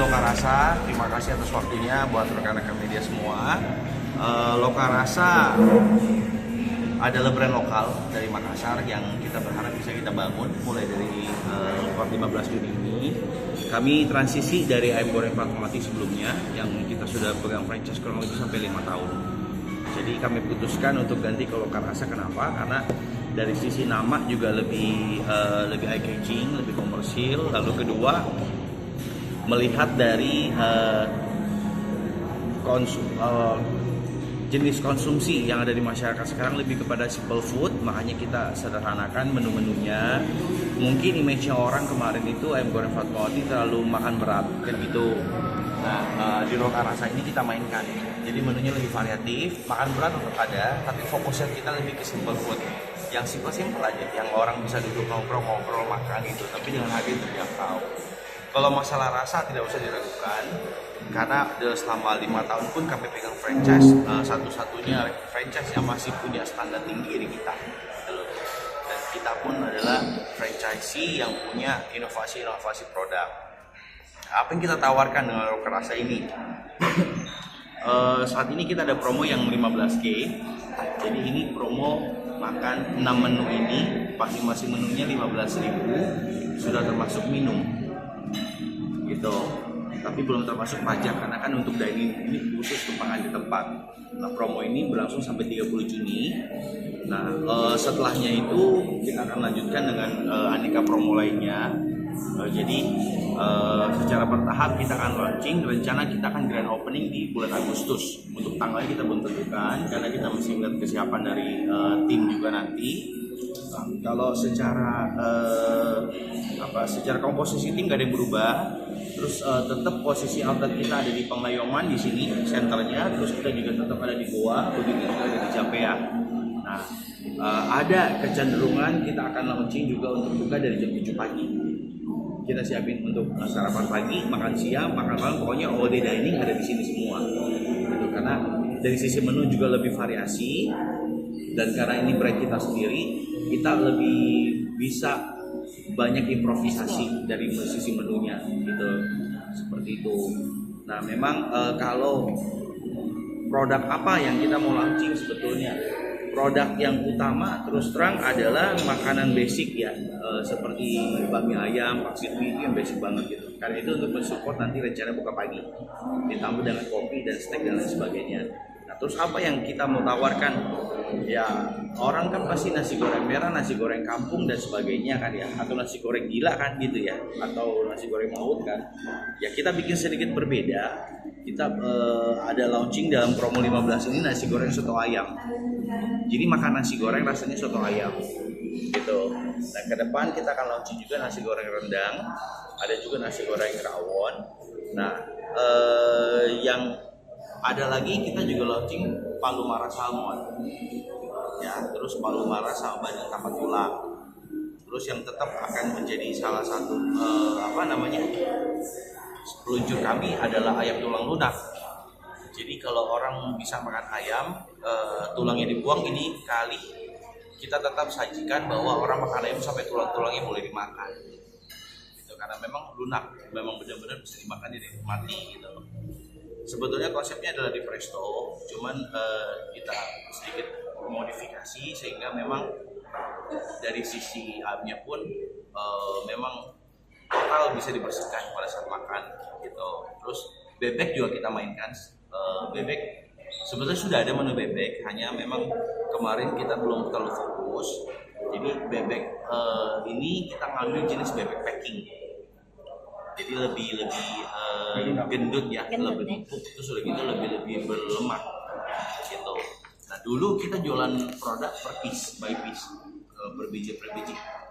Lokarasa. Terima kasih atas waktunya buat rekan-rekan media semua. Lokarasa adalah brand lokal dari Makassar yang kita berharap bisa kita bangun mulai dari 15 Juni ini. Kami transisi dari ayam goreng Fatmawati sebelumnya yang kita sudah pegang franchise kurang lebih sampai 5 tahun. Jadi kami putuskan untuk ganti ke Lokarasa. Kenapa? Karena dari sisi nama juga lebih eye catching, lebih komersil. Lalu kedua, melihat dari jenis konsumsi yang ada di masyarakat sekarang lebih kepada simple food, makanya kita sederhanakan menu-menunya. Mungkin image-nya orang kemarin itu ayam goreng Fatmawati terlalu makan berat kan gitu. Nah, di Lokarasa ini kita mainkan, jadi menunya lebih variatif, makan berat tetap ada, tapi fokusnya kita lebih ke simple food, yang simple aja, yang orang bisa duduk ngobrol makan gitu, tapi dengan harga yang terjangkau. Kalau masalah rasa tidak usah diragukan, karena selama 5 tahun pun kami pegang franchise, satu-satunya franchise yang masih punya standar tinggi dari kita. Dan kita pun adalah franchisee yang punya inovasi-inovasi produk. Apa yang kita tawarkan dengan Lokarasa ini? Saat ini kita ada promo yang 15K. Jadi ini promo makan 6 menu ini, masing-masing menunya 15.000, sudah termasuk minum. Gitu. Tapi belum termasuk pajak karena kan untuk dining ini khusus tumpangan di tempat. Nah, promo ini berlangsung sampai 30 Juni. Nah, setelahnya itu kita akan lanjutkan dengan aneka promo lainnya. Jadi secara bertahap kita akan launching. Rencana kita akan grand opening di bulan Agustus. Untuk tanggalnya kita belum tentukan karena kita masih melihat kesiapan dari tim juga nanti. Kalau secara secara komposisi tim nggak ada yang berubah. Terus tetap posisi outlet kita ada di Penglayoman di sini senternya. Terus kita juga tetap ada di Goa, begitu juga ada di Japea. Nah, ada kecenderungan kita akan launching juga untuk buka dari jam 7 pagi. Kita siapin untuk sarapan pagi, makan siang, makan malam, pokoknya all day dining ada di sini semua. Gitu, karena dari sisi menu juga lebih variasi, dan karena ini brand kita sendiri, kita lebih bisa banyak improvisasi dari sisi menunya, gitu, seperti itu. Nah, memang kalau produk apa yang kita mau launching sebetulnya? Produk yang utama terus terang adalah makanan basic ya, seperti bakmi ayam, pangsit mie, itu yang basic banget gitu. Karena itu untuk mensupport nanti rencana buka pagi, ditambah dengan kopi dan steak dan lain sebagainya. Nah, terus apa yang kita mau tawarkan? Ya, orang kan pasti nasi goreng merah, nasi goreng kampung dan sebagainya kan ya, atau nasi goreng gila kan gitu ya, atau nasi goreng maut kan. Ya, kita bikin sedikit berbeda. Kita ada launching dalam promo 15 ini nasi goreng soto ayam. Jadi makan nasi goreng rasanya soto ayam gitu. Dan ke depan kita akan launching juga nasi goreng rendang, ada juga nasi goreng rawon. Nah, yang ada lagi kita juga launching palu mara salmon. Ya, terus palu mara sama bandeng tanpa tulang. Terus yang tetap akan menjadi salah satu peluncur kami adalah ayam tulang lunak. Jadi kalau orang bisa makan ayam, tulangnya dibuang, ini kali kita tetap sajikan bahwa orang makan ayam sampai tulang-tulangnya boleh dimakan. Gitu, karena memang lunak, memang benar-benar bisa dimakan dan dinikmati gitu. Sebetulnya konsepnya adalah di presto, cuman kita sedikit modifikasi sehingga memang dari sisi ayamnya pun memang total bisa dibersihkan pada saat makan gitu. Terus bebek juga kita mainkan. Bebek sebetulnya sudah ada menu bebek, hanya memang kemarin kita belum terlalu fokus. Jadi bebek ini kita ngambil jenis bebek packing. Jadi lebih gendut ya, lebih empuk, terus udah gitu lebih berlemak gitu. Nah, dulu kita jualan produk per piece by piece, per biji.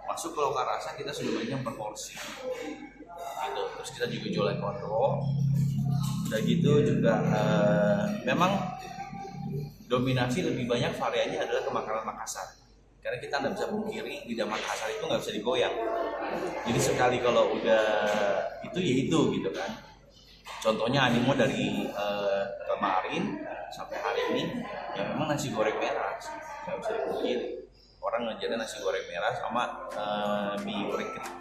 Masuk ke Lokarasa kita sudah banyak per porsi gitu. Terus kita juga jualan kontrol. Udah gitu juga memang dominasi lebih banyak variannya adalah ke makanan Makassar. Karena kita nggak bisa pungkiri lidah Makassar itu nggak bisa digoyang. Jadi sekali kalau udah itu ya itu gitu kan. Contohnya animo dari kemarin sampai hari ini ya memang nasi goreng merah nggak bisa dipungkiri. Orang ngejarnya nasi goreng merah sama mie goreng kering.